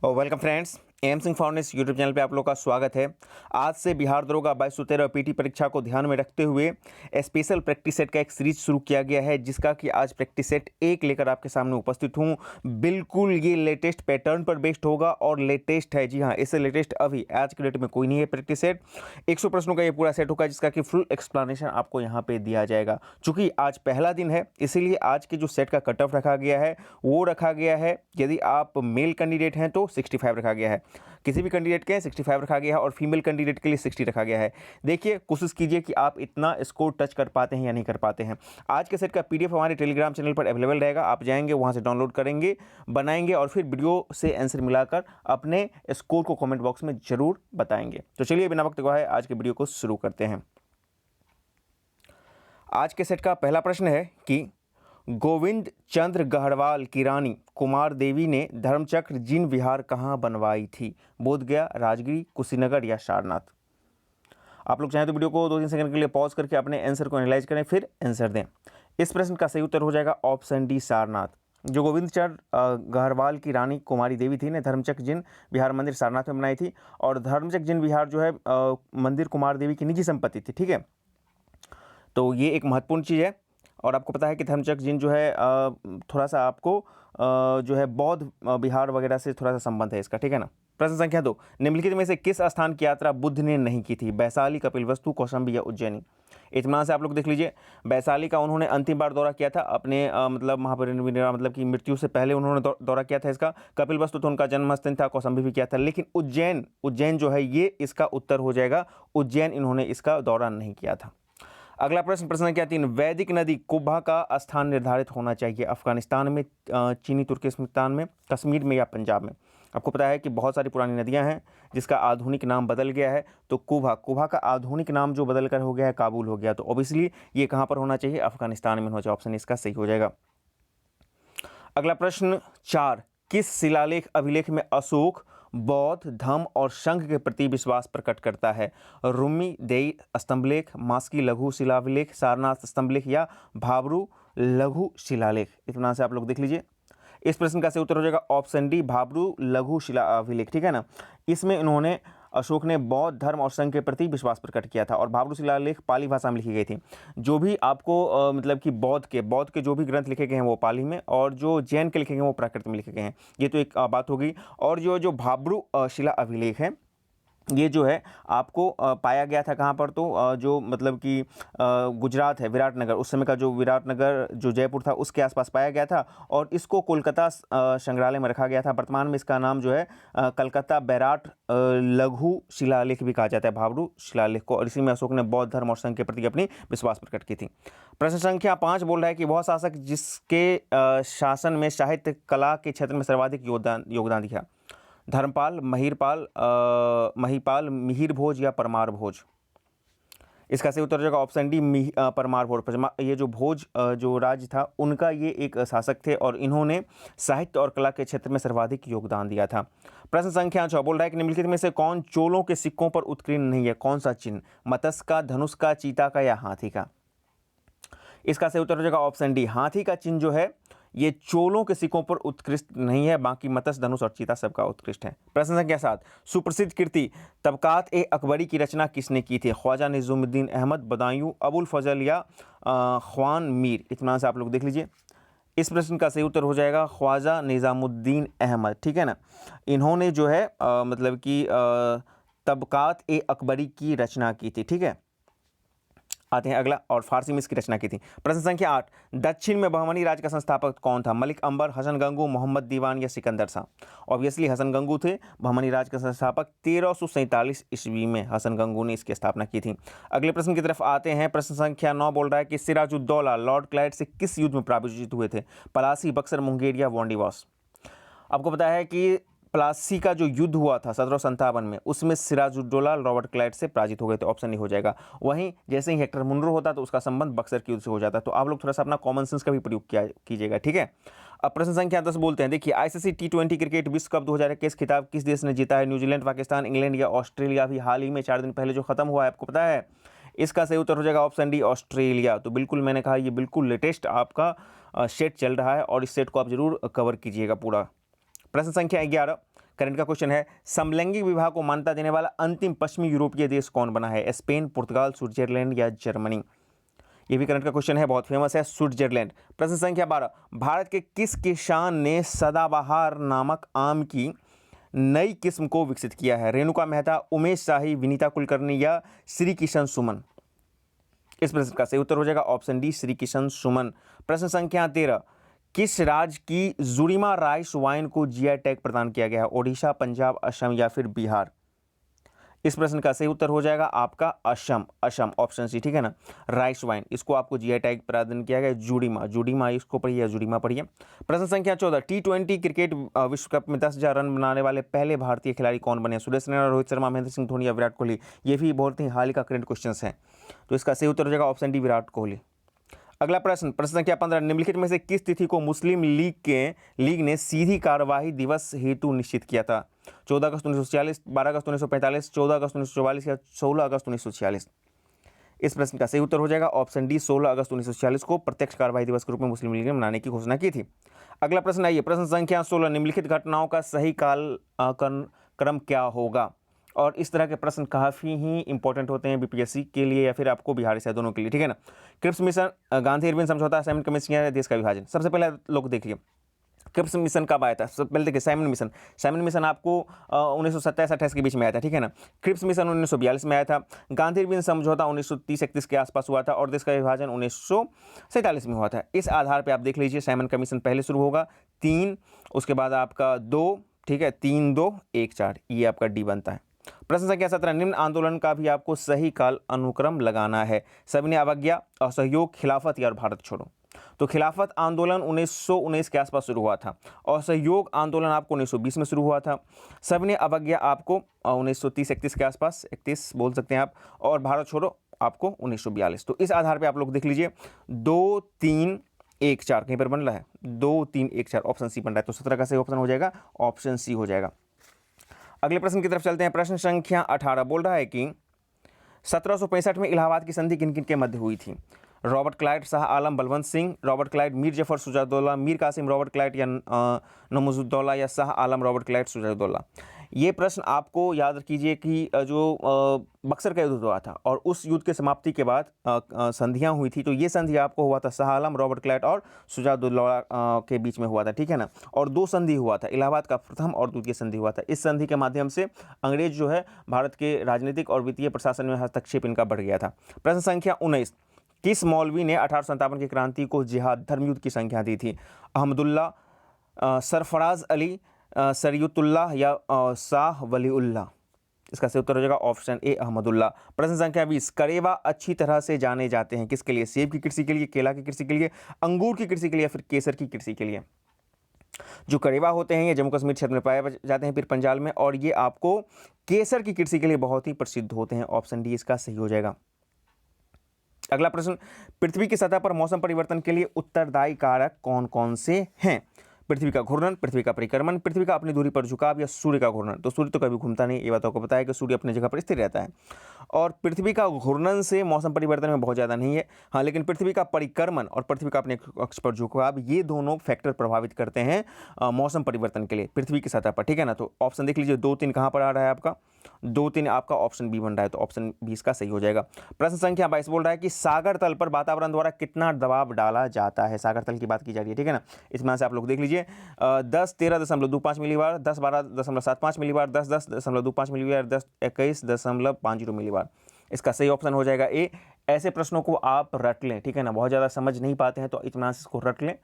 और welcome friends, M Singh foundation YouTube channel पे आप लोग का स्वागत है। आज से बिहार दरोगा 2213 पीटी परीक्षा को ध्यान में रखते हुए स्पेशल प्रैक्टिस सेट का एक सीरीज शुरू किया गया है, जिसका कि आज प्रैक्टिस सेट 1 लेकर आपके सामने उपस्थित हूँ। बिल्कुल ये लेटेस्ट पैटर्न पर बेस्ड होगा और लेटेस्ट है। जी हाँ, इससे लेटेस्ट अभी आज के डेट में कोई नहीं है प्रैक्टिस सेट। 100 प्रश्नों का ये पूरा सेट होगा, जिसका कि फुल एक्सप्लेनेशन आपको यहाँ पे दिया जाएगा। चूंकि आज पहला दिन है, इसीलिए आज के जो सेट का कट ऑफ रखा गया है वो रखा गया है, यदि आप मेल कैंडिडेट हैं तो 65 रखा गया है, किसी भी कैंडिडेट के 65 रखा गया है, और फीमेल कैंडिडेट के लिए 60 रखा गया है। देखिए, कोशिश कीजिए कि आप इतना स्कोर टच कर पाते हैं या नहीं कर पाते हैं। आज के सेट का पीडीएफ हमारे टेलीग्राम चैनल पर अवेलेबल रहेगा। आप जाएंगे, वहां से डाउनलोड करेंगे, बनाएंगे और फिर वीडियो से आंसर मिलाकर अपने स्कोर को कमेंट बॉक्स में जरूर बताएंगे। तो चलिए बिना वक्त गवाए आज के वीडियो को शुरू करते हैं। आज के सेट का पहला प्रश्न है कि गोविंद चंद्र गढ़वाल की रानी कुमार देवी ने धर्मचक्र जिन विहार कहाँ बनवाई थी? बोधगया, राजगिरी, कुशीनगर या सारनाथ? आप लोग चाहें तो वीडियो को 2-3 सेकंड के लिए पॉज करके अपने आंसर को एनालाइज करें, फिर आंसर दें। इस प्रश्न का सही उत्तर हो जाएगा ऑप्शन डी, सारनाथ। जो गोविंद चंद्र गढ़वाल की रानी कुमारी देवी थी ने धर्मचक्र जिन विहार मंदिर सारनाथ में बनाई थी। और धर्मचक्र जिन विहार जो है मंदिर कुमार देवी की निजी संपत्ति थी। ठीक है, तो ये एक महत्वपूर्ण चीज़ है। और आपको पता है कि धर्मचक्र जिन जो है थोड़ा सा आपको जो है बौद्ध विहार वगैरह से थोड़ा सा संबंध है इसका। ठीक है ना। प्रश्न संख्या 2, निम्नलिखित में से किस स्थान की यात्रा बुद्ध ने नहीं की थी? वैशाली, कपिलवस्तु, कौशाम्बी या उज्जैनी? इत्मीनान से आप लोग देख लीजिए। वैशाली का उन्होंने अंतिम बार दौरा किया था अपने मतलब महापरिनिर्वाण मतलब कि मृत्यु से पहले उन्होंने दौरा किया था इसका। कपिलवस्तु तो उनका जन्मस्थान था, कौशाम्बी भी किया था, लेकिन उज्जैन जो है ये इसका उत्तर हो जाएगा। उज्जैन इन्होंने इसका दौरा नहीं किया था। अगला प्रश्न संख्या 3, वैदिक नदी कुब्बा का स्थान निर्धारित होना चाहिए अफगानिस्तान में, चीनी तुर्किस्तान में, कश्मीर में या पंजाब में? आपको पता है कि बहुत सारी पुरानी नदियां हैं जिसका आधुनिक नाम बदल गया है। तो कुब्बा का आधुनिक नाम जो बदल कर हो गया है काबुल हो गया। तो ऑब्वियसली ये कहाँ पर होना चाहिए? अफगानिस्तान में होना चाहिए। ऑप्शन इसका सही हो जाएगा। अगला प्रश्न 4, किस शिलालेख अभिलेख में अशोक बौद्ध धम्म और संघ के प्रति विश्वास प्रकट करता है? रुम्मी देई स्तंभलेख, मास्की लघु शिलाभिलेख, सारनाथ स्तंभलेख या भाबरू लघु शिलालेख? इतना से आप लोग देख लीजिए। इस प्रश्न का सही उत्तर हो जाएगा ऑप्शन डी, भाबरू लघु शिलाभिलेख। ठीक है ना। इसमें इन्होंने अशोक ने बौद्ध धर्म और संघ के प्रति विश्वास प्रकट किया था। और भाबरू शिलालेख पाली भाषा में लिखी गई थी। जो भी आपको मतलब कि बौद्ध के जो भी ग्रंथ लिखे गए हैं वो पाली में, और जो जैन के लिखे गए हैं वो प्राकृत में लिखे गए हैं। ये तो एक बात हो गई। और जो भाबरू शिला अभिलेख है ये जो है आपको पाया गया था कहाँ पर? तो जो मतलब कि गुजरात है, विराटनगर, उस समय का जो विराटनगर जो जयपुर था उसके आसपास पाया गया था। और इसको कोलकाता संग्रहालय में रखा गया था। वर्तमान में इसका नाम जो है कलकत्ता बैराट लघु शिलालेख भी कहा जाता है, भाबरू शिलालेख को। और इसी में अशोक ने बौद्ध धर्म और संघ के प्रति अपनी विश्वास प्रकट की थी। प्रश्न संख्या 5 बोल रहा है कि वह शासक जिसके शासन में साहित्य कला के क्षेत्र में सर्वाधिक योगदान दिया? धर्मपाल, महिपाल, मिहिर भोज या परमार भोज? इसका सही उत्तर हो जाएगा ऑप्शन डी, परमार भोज। ये जो भोज जो राज्य था उनका ये एक शासक थे, और इन्होंने साहित्य और कला के क्षेत्र में सर्वाधिक योगदान दिया था। प्रश्न संख्या 6 बोल रहा है कि निम्नलिखित में से कौन चोलों के सिक्कों पर उत्कीर्ण नहीं है? कौन सा चिन्ह? मत्स्य का, धनुष का, चीता का या हाथी का? इसका सही उत्तर हो जाएगा ऑप्शन डी, हाथी का चिन्ह जो है ये चोलों के सिक्कों पर उत्कृष्ट नहीं है, बाकी मत्स्य, धनुष और चीता सबका उत्कृष्ट है। प्रश्न संख्या 7, सुप्रसिद्ध कृति तबकात ए अकबरी की रचना किसने की थी? ख्वाजा निज़ामुद्दीन अहमद, बदायूं, अबुल फजल या ख्वान मीर? इत्मीनान से आप लोग देख लीजिए। इस प्रश्न का सही उत्तर हो जाएगा ख्वाजा निज़ामुद्दीन अहमद। ठीक है ना। इन्होंने जो है मतलब कि तबकात ए अकबरी की रचना की थी। ठीक है, आते हैं अगला। और फारसी में इसकी रचना की थी। प्रश्न संख्या 8, दक्षिण में बहमनी राज्य का संस्थापक कौन था? मलिक अंबर, हसन गंगू, मोहम्मद दीवान या सिकंदर शाह? ऑब्वियसली हसन गंगू थे बहमनी राज्य के संस्थापक। 1347 ईस्वी में हसन गंगू ने इसकी स्थापना की थी। अगले प्रश्न की तरफ आते हैं। प्रश्न संख्या 9 बोल रहा है कि सिराजुद्दौला लॉर्ड क्लाइव से किस युद्ध में पराजित हुए थे? पलासी, बक्सर, मुंगेर या वांडीवास? आपको पता है कि प्लासी का जो युद्ध हुआ था 1757 में, उसमें सिराजुद्दौला रॉबर्ट क्लाइव से पराजित हो गए थे। ऑप्शन नहीं हो जाएगा। वहीं जैसे ही हेक्टर मुनरो होता तो उसका संबंध बक्सर के युद्ध से हो जाता। तो आप लोग थोड़ा सा अपना कॉमन सेंस का भी प्रयोग कीजिएगा। ठीक है। अब प्रश्न संख्या 10 बोलते हैं। देखिए, आईसीसी T20 क्रिकेट विश्व कप 2021 खिताब किस देश ने जीता है? न्यूजीलैंड, पाकिस्तान, इंग्लैंड या ऑस्ट्रेलिया? भी हाल ही में 4 दिन पहले जो खत्म हुआ है, आपको पता है? इसका सही उत्तर हो जाएगा ऑप्शन डी, ऑस्ट्रेलिया। तो बिल्कुल मैंने कहा ये बिल्कुल लेटेस्ट आपका सेट चल रहा है, और इस सेट को आप जरूर कवर कीजिएगा पूरा। प्रश्न संख्या 11, करंट का क्वेश्चन है, समलैंगिक विवाह को मान्यता देने वाला अंतिम पश्चिमी यूरोपीय देश कौन बना है? स्पेन, पुर्तगाल, स्विट्जरलैंड या जर्मनी? ये भी करंट का क्वेश्चन है, बहुत फेमस है, स्विट्जरलैंड। प्रश्न संख्या 12, भारत के किस किसान ने सदाबहार नामक आम की नई किस्म को विकसित किया है? रेणुका मेहता, उमेश शाही, विनीता कुलकर्णी या श्री किशन सुमन? इस प्रश्न का सही उत्तर हो जाएगा ऑप्शन डी, श्री किशन सुमन। प्रश्न संख्या 13, किस राज्य की जुड़ीमा राइस वाइन को जीआई टैग प्रदान किया गया है? ओडिशा, पंजाब, असम या फिर बिहार? इस प्रश्न का सही उत्तर हो जाएगा आपका असम, असम ऑप्शन सी, ठीक है ना। राइस वाइन, इसको आपको जीआई टैग प्रदान किया गया। जुड़ीमा, जुड़ीमा इसको पढ़िए या जुड़ीमा पढ़िए। प्रश्न संख्या 14, टी20 क्रिकेट विश्व कप में 10,000 रन बनाने वाले पहले भारतीय खिलाड़ी कौन बने? सुरेश रैना, रोहित शर्मा, महेंद्र सिंह धोनी या विराट कोहली? ये भी बहुत ही हाल ही का करंट क्वेश्चन है, तो इसका सही उत्तर हो जाएगा ऑप्शन डी, विराट कोहली। अगला प्रश्न, प्रश्न संख्या 15, निम्नलिखित में से किस तिथि को मुस्लिम लीग ने सीधी कार्यवाही दिवस हेतु निश्चित किया था? 14 अगस्त 1946, 12 अगस्त 1945, 14 अगस्त 1944 या 16 अगस्त 1946? इस प्रश्न का सही उत्तर हो जाएगा ऑप्शन डी, 16 अगस्त 1946 को प्रत्यक्ष कार्यवाही दिवस के रूप में मुस्लिम लीग ने मनाने की घोषणा की थी। अगला प्रश्न आइए, प्रश्न संख्या 16, निम्नलिखित घटनाओं का सही काल क्रम क्या होगा? और इस तरह के प्रश्न काफ़ी ही इंपॉर्टेंट होते हैं बीपीएससी के लिए या फिर आपको बिहार से, दोनों के लिए, ठीक है ना। क्रिप्स मिशन, गांधी इरविन समझौता, साइमन कमीशन या देश का विभाजन? सबसे पहले लोग देखिए क्रिप्स मिशन कब आया था। सबसे पहले देखिए साइमन मिशन आपको 1927-28 के बीच में आया था, ठीक है ना। क्रिप्स मिशन 1942 में आया था। गांधी इरविन समझौता 1930-31 के आसपास हुआ था और देश का विभाजन 1947 में हुआ था। इस आधार पर आप देख लीजिए, साइमन कमीशन पहले शुरू होगा 3, उसके बाद आपका 2, ठीक है, 3, 2, 1, 4, ये आपका डी बनता है। प्रश्न संख्या 17, निम्न आंदोलन का भी आपको सही काल अनुक्रम लगाना है। सविनय अवज्ञा, असहयोग, खिलाफत या भारत छोड़ो? तो खिलाफत आंदोलन 1919 के आसपास शुरू हुआ था, असहयोग आंदोलन आपको 1920 में शुरू हुआ था, सविनय अवज्ञा आपको 1930-31 के आसपास, 31 बोल सकते हैं आप, और भारत छोड़ो आपको 1942। तो इस आधार पर आप लोग देख लीजिए 2, 3, 1, 4 कहीं पर बन रहा है, 2, 3, 1, 4 ऑप्शन सी बन रहा है, तो 17 का सही ऑप्शन हो जाएगा ऑप्शन सी हो जाएगा। अगले प्रश्न की तरफ चलते हैं। प्रश्न संख्या 18 बोल रहा है कि 1765 में इलाहाबाद की संधि किन किन के मध्य हुई थी? Robert Clive, Shah Alam, Balwant Singh, Robert Clive, Mir Jafar, Shujauddaula, Mir Qasim, Robert Clive या नमूजुद्दौला या शाह आलम, रॉबर्ट क्लाइड, शुजाउद्दौला? ये प्रश्न आपको याद कीजिए कि जो बक्सर का युद्ध हुआ था और उस युद्ध के समाप्ति के बाद संधियां हुई थी, तो ये संधि आपको हुआ था शाह आलम, रॉबर्ट क्लाइड और शुजाउद्दौला के बीच में हुआ था, ठीक है ना। और 2 संधि हुआ था, इलाहाबाद का प्रथम और द्वितीय संधि हुआ था। इस संधि के माध्यम से अंग्रेज जो है भारत के राजनीतिक और वित्तीय प्रशासन में हस्तक्षेप इनका बढ़ गया था। प्रश्न संख्या 19, किस मौलवी ने 1857 की क्रांति को जिहाद धर्मयुद्ध की संख्या दी थी? अहमदुल्ला, सरफराज अली, शरीयतुल्लाह या शाह वलीउल्लाह? इसका सही उत्तर हो जाएगा ऑप्शन ए, अहमदुल्ला। प्रश्न संख्या 20, करेवा अच्छी तरह से जाने जाते हैं किसके लिए? सेब की कृषि के लिए, केला की कृषि के लिए, अंगूर की कृषि के लिए या फिर केसर की कृषि के लिए? जो करेवा होते हैं ये जम्मू कश्मीर क्षेत्र में पाए जाते हैं, फिर पंजाब में, और ये आपको केसर की कृषि के लिए बहुत ही प्रसिद्ध होते हैं। ऑप्शन डी इसका सही हो जाएगा। अगला प्रश्न, पृथ्वी की सतह पर मौसम परिवर्तन के लिए उत्तरदायी कारक कौन कौन से हैं? पृथ्वी का घूर्णन, पृथ्वी का परिक्रमण, पृथ्वी का अपनी दूरी पर झुकाव या सूर्य का घूर्णन? तो सूर्य तो कभी घूमता नहीं, ये बात आपको पता है कि सूर्य अपनी जगह पर स्थिर रहता है। और पृथ्वी का घूर्णन से मौसम परिवर्तन में बहुत ज़्यादा नहीं है, हाँ, लेकिन पृथ्वी का परिक्रमण और पृथ्वी का अपने अक्ष पर झुकाव, ये दोनों फैक्टर प्रभावित करते हैं मौसम परिवर्तन के लिए पृथ्वी की सतह पर, ठीक है ना। तो ऑप्शन देख लीजिए, 2, 3 कहाँ पर आ रहा है आपका? 2, 3 आपका ऑप्शन बी बन रहा है, तो ऑप्शन बी इसका सही हो जाएगा। प्रश्न संख्या 22 बोल रहा है कि सागर तल पर वातावरण द्वारा कितना दबाव डाला जाता है? सागर तल की बात की जा रही है, ठीक है ना। इसमें से आप लोग देख लीजिए 10, 13.25 मिलीबार, 10, 12.75 मिलीबार, 10, 10.25 मिलीबार, 10, 21.50 मिलीबार? इसका सही ऑप्शन हो जाएगा ए। ऐसे प्रश्नों को आप रट लें, ठीक है ना, बहुत ज़्यादा समझ नहीं पाते हैं तो इत्मीनान से इसको रट लें।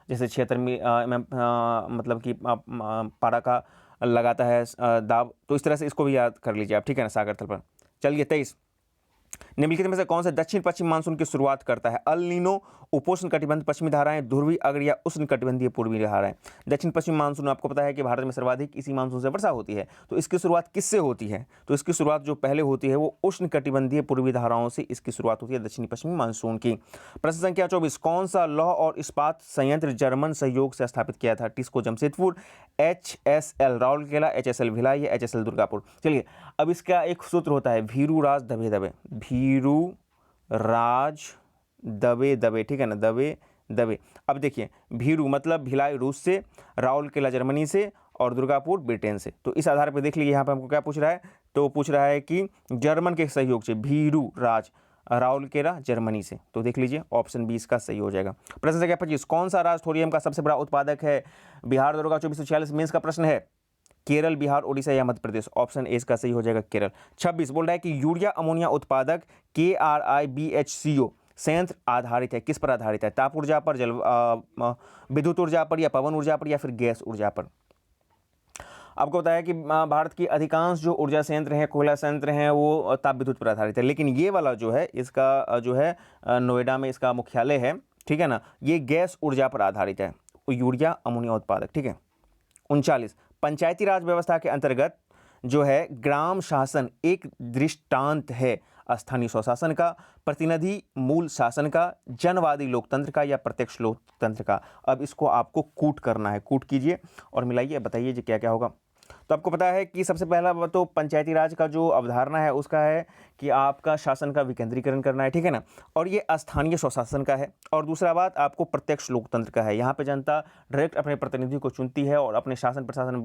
जैसे 76 मतलब कि पारा का लगाता है दाब, तो इस तरह से इसको भी याद कर लीजिए आप, ठीक है ना, सागर तल पर। चलिए 23, निम्नलिखित में से कौन से दक्षिण पश्चिम मानसून की शुरुआत करता है? अल नीनो, उपोष्ण कटिबंध पश्चिमी धाराएं, ध्रुवीय अग्र या उष्ण कटिबंधीय पूर्वी धाराएं? दक्षिण पश्चिम मानसून आपको पता है कि भारत में सर्वाधिक इसी मानसून से वर्षा होती है, तो इसकी शुरुआत किससे होती है? तो इसकी शुरुआत जो पहले होती है वो उष्ण कटिबंधीय पूर्वी धाराओं से इसकी शुरुआत होती है, दक्षिणी पश्चिमी मानसून की। प्रश्न संख्या 24, कौन सा लौह और इस्पात संयंत्र जर्मन सहयोग से स्थापित किया था? टिस्को जमशेदपुर, HSL राउरकेला, HSL भिलाई या HSL दुर्गापुर? चलिए, अब इसका एक सूत्र होता है, भीरू राज दबे दबे, भीरू राज दबे दबे, ठीक है ना, दबे दबे। अब देखिए, भीरू मतलब भिलाई रूस से, राउरकेला जर्मनी से, और दुर्गापुर ब्रिटेन से। तो इस आधार पर देख लीजिए यहाँ पे हमको क्या पूछ रहा है, तो पूछ रहा है कि जर्मन के सहयोग से भीरू राज राउरकेला जर्मनी से। तो देख लीजिए ऑप्शन 20 का सही हो जाएगा। प्रश्न संख्या 25, कौन सा राज्य थोरियम का सबसे बड़ा उत्पादक है? बिहार दरोगा 2446 मेंस का प्रश्न है। केरल, बिहार, उड़ीसा या मध्य प्रदेश? ऑप्शन ए का सही हो जाएगा केरल। 26 बोल रहा है कि यूरिया अमोनिया उत्पादक KRIBHCO संयंत्र आधारित है, किस पर आधारित है? ताप ऊर्जा पर, विद्युत ऊर्जा पर, या पवन ऊर्जा पर, या फिर गैस ऊर्जा पर? आपको बताया कि भारत की अधिकांश जो ऊर्जा संयंत्र हैं, कोयला संयंत्र हैं, वो ताप विद्युत पर आधारित है, लेकिन ये वाला जो है इसका जो है नोएडा में इसका मुख्यालय है, ठीक है ना, ये गैस ऊर्जा पर आधारित है, यूरिया अमोनिया उत्पादक, ठीक है। 39 पंचायती राज व्यवस्था के अंतर्गत जो है ग्राम शासन एक दृष्टांत है स्थानीय स्वशासन का, प्रतिनिधि मूल शासन का, जनवादी लोकतंत्र का, या प्रत्यक्ष लोकतंत्र का? अब इसको आपको कूट करना है, कूट कीजिए और मिलाइए, बताइए जी क्या क्या होगा। तो आपको पता है कि सबसे पहला तो पंचायती राज का जो अवधारणा है उसका है कि आपका शासन का विकेंद्रीकरण करना है, ठीक है ना, और ये स्थानीय स्वशासन का है। और दूसरा बात आपको प्रत्यक्ष लोकतंत्र का है, यहाँ पे जनता डायरेक्ट अपने प्रतिनिधि को चुनती है और अपने शासन प्रशासन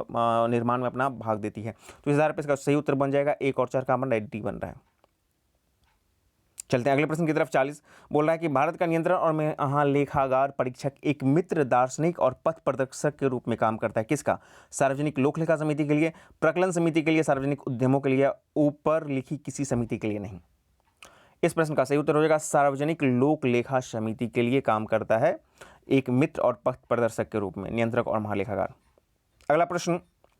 निर्माण में अपना भाग देती है। तो इस आधार पर इसका सही उत्तर बन जाएगा 1 और 4 का बन रहा है, डी बन रहा है। चलते हैं अगले प्रश्न की तरफ। 40 बोल रहा है कि भारत का नियंत्रण और महालेखागार परीक्षक एक मित्र दार्शनिक और पथ प्रदर्शक के रूप में काम करता है, किसका? सार्वजनिक लोक लेखा समिति के लिए, प्रकलन समिति के लिए, सार्वजनिक उद्यमों के लिए, ऊपर लिखी किसी समिति के लिए नहीं। इस प्रश्न का सही उत्तर हो जाएगा सार्वजनिक लोक लेखा समिति के लिए काम करता है एक मित्र और पथ प्रदर्शक के रूप में, नियंत्रक और महालेखागार। अगला प्रश्न,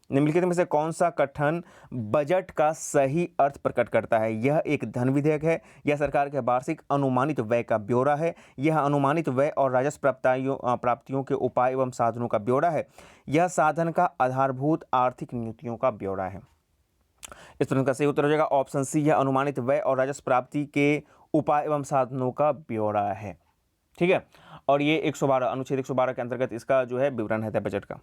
निम्नलिखित में से कौन सा कथन बजट का सही अर्थ प्रकट करता है? यह एक धन विधेयक है, यह सरकार के वार्षिक अनुमानित व्यय का ब्यौरा है, यह अनुमानित व्यय और राजस्व प्राप्तियों के उपाय एवं साधनों का ब्यौरा है, यह साधन का आधारभूत आर्थिक नीतियों का ब्यौरा है। इस प्रश्न का सही उत्तर हो जाएगा ऑप्शन सी, यह अनुमानित व्यय और राजस्व प्राप्ति के उपाय एवं साधनों का ब्यौरा है, ठीक है। और ये 112 अनुच्छेद 112 के अंतर्गत इसका जो है विवरण है बजट का।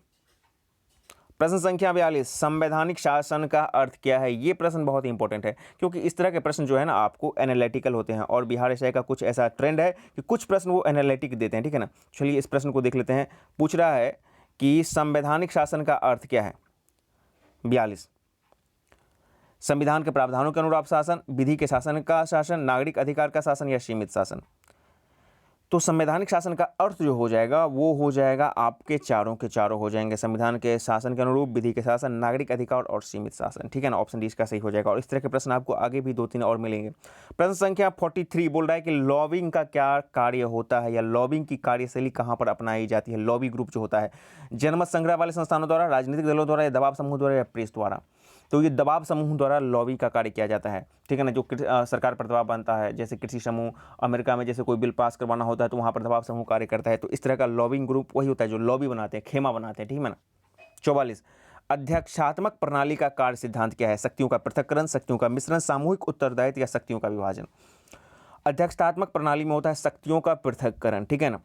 प्रश्न संख्या 42, संवैधानिक शासन का अर्थ क्या है? ये प्रश्न बहुत ही इंपॉर्टेंट है क्योंकि इस तरह के प्रश्न जो है ना आपको एनालिटिकल होते हैं और बिहार एसआई का कुछ ऐसा ट्रेंड है कि कुछ प्रश्न वो एनालिटिक देते हैं, ठीक है ना। चलिए इस प्रश्न को देख लेते हैं। पूछ रहा है कि संवैधानिक शासन का अर्थ क्या है? 42, संविधान के प्रावधानों के अनुरूप शासन, विधि के शासन का शासन, नागरिक अधिकार का शासन, या सीमित शासन? तो संवैधानिक शासन का अर्थ जो हो जाएगा वो हो जाएगा आपके चारों के चारों हो जाएंगे, संविधान के शासन के अनुरूप, विधि के शासन, नागरिक अधिकार और सीमित शासन, ठीक है ना। ऑप्शन डी इसका सही हो जाएगा। और इस तरह के प्रश्न आपको आगे भी 2-3 और मिलेंगे। प्रश्न संख्या 43 बोल रहा है कि लॉबिंग का क्या कार्य होता है या लॉबिंग की कार्यशैली कहाँ पर अपनाई जाती है? लॉबी ग्रुप जो होता है जनमत संग्रह वाले संस्थानों द्वारा, राजनीतिक दलों द्वारा, या दबाव समूह द्वारा, या प्रेस द्वारा? तो ये दबाव समूह द्वारा लॉबी का कार्य किया जाता है, ठीक है ना। जो सरकार पर दबाव बनता है, जैसे कृषि समूह, अमेरिका में जैसे कोई बिल पास करवाना होता है तो वहाँ पर दबाव समूह कार्य करता है। तो इस तरह का लॉबिंग ग्रुप वही होता है जो लॉबी बनाते हैं, खेमा बनाते हैं, ठीक है ना। 44, अध्यक्षात्मक प्रणाली का कार्य सिद्धांत क्या है? शक्तियों का पृथक्करण, शक्तियों का मिश्रण, सामूहिक उत्तरदायित्व, या शक्तियों का विभाजन? अध्यक्षात्मक प्रणाली में होता है शक्तियों का पृथक्करण, ठीक है ना।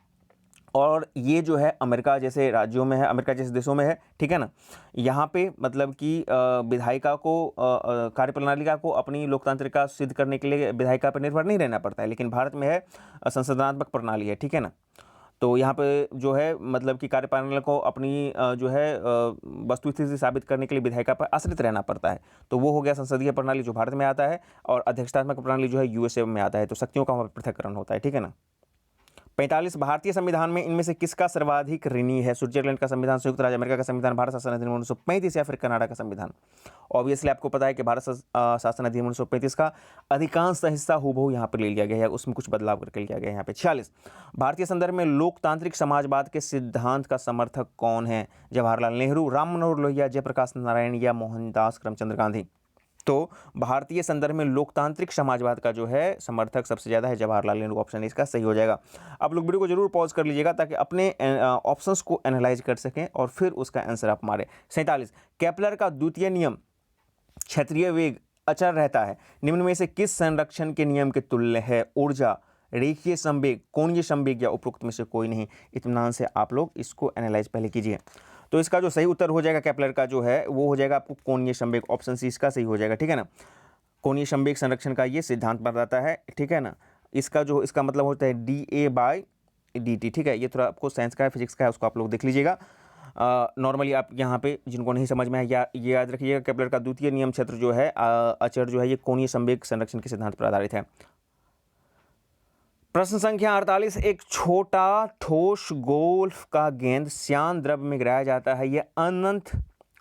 और ये जो है अमेरिका जैसे राज्यों में है, अमेरिका जैसे देशों में है, ठीक है ना। यहाँ पे मतलब कि विधायिका को कार्यप्रणालिका को अपनी लोकतांत्रिकता सिद्ध करने के लिए विधायिका पर निर्भर नहीं रहना पड़ता है, लेकिन भारत में है संसदनात्मक प्रणाली है, ठीक है ना। तो यहाँ पे जो है मतलब कि कार्यप्रणाली को अपनी जो है वस्तुस्थिति साबित करने के लिए विधायिका पर आश्रित रहना पड़ता है। तो वो हो गया संसदीय प्रणाली जो भारत में आता है, और अध्यक्षतात्मक प्रणाली जो है यूएसए में आता है। तो शक्तियों का वहाँ पर पृथक्करण होता है, ठीक है ना। 45, भारतीय संविधान में इनमें से किसका सर्वाधिक ऋणी है? स्विट्जरलैंड का संविधान, संयुक्त राज्य अमेरिका का संविधान, भारत शासन अधिनियम 1935, या फिर कनाडा का संविधान? ऑब्वियसली आपको पता है कि भारत शासन अधिनियम 1935 का अधिकांश हिस्सा हूबहू यहाँ पर ले लिया गया है, उसमें कुछ बदलाव करके लिया गया है यहाँ पे। 46, भारतीय संदर्भ में लोकतांत्रिक समाजवाद के सिद्धांत का समर्थक कौन है? जवाहरलाल नेहरू, राम मनोहर लोहिया, जयप्रकाश नारायण, या मोहनदास करमचंद गांधी? तो भारतीय संदर्भ में लोकतांत्रिक समाजवाद का जो है समर्थक सबसे ज़्यादा है जवाहरलाल नेहरू। ऑप्शन इसका सही हो जाएगा। आप लोग वीडियो को जरूर पॉज कर लीजिएगा ताकि अपने ऑप्शंस को एनालाइज कर सकें और फिर उसका आंसर आप मारें। 47, केपलर का द्वितीय नियम क्षेत्रीय वेग अचर रहता है, निम्न में से किस संरक्षण के नियम के तुल्य है? ऊर्जा, रेखीय संवेग, कोणीय संवेग, या उपरोक्त में से कोई नहीं? इत्मीनान से आप लोग इसको एनालाइज पहले कीजिए। तो इसका जो सही उत्तर हो जाएगा केपलर का जो है वो हो जाएगा आपको कोणीय संवेग। ऑप्शन सी इसका सही हो जाएगा, ठीक है ना। कोणीय संवेग संरक्षण का ये सिद्धांत बताता है, ठीक है ना। इसका मतलब होता है dA/dt, ठीक है। ये थोड़ा आपको साइंस का है, फिजिक्स का है, उसको आप लोग देख लीजिएगा। नॉर्मली आप यहाँ पे जिनको नहीं समझ में आया ये याद रखिएगा, केपलर का द्वितीय नियम क्षेत्र जो है अचर जो है ये कोणीय संवेग संरक्षण के सिद्धांत पर आधारित है। प्रश्न संख्या 48, एक छोटा ठोस गोल्फ का गेंद श्यान द्रव्य में गिराया जाता है, यह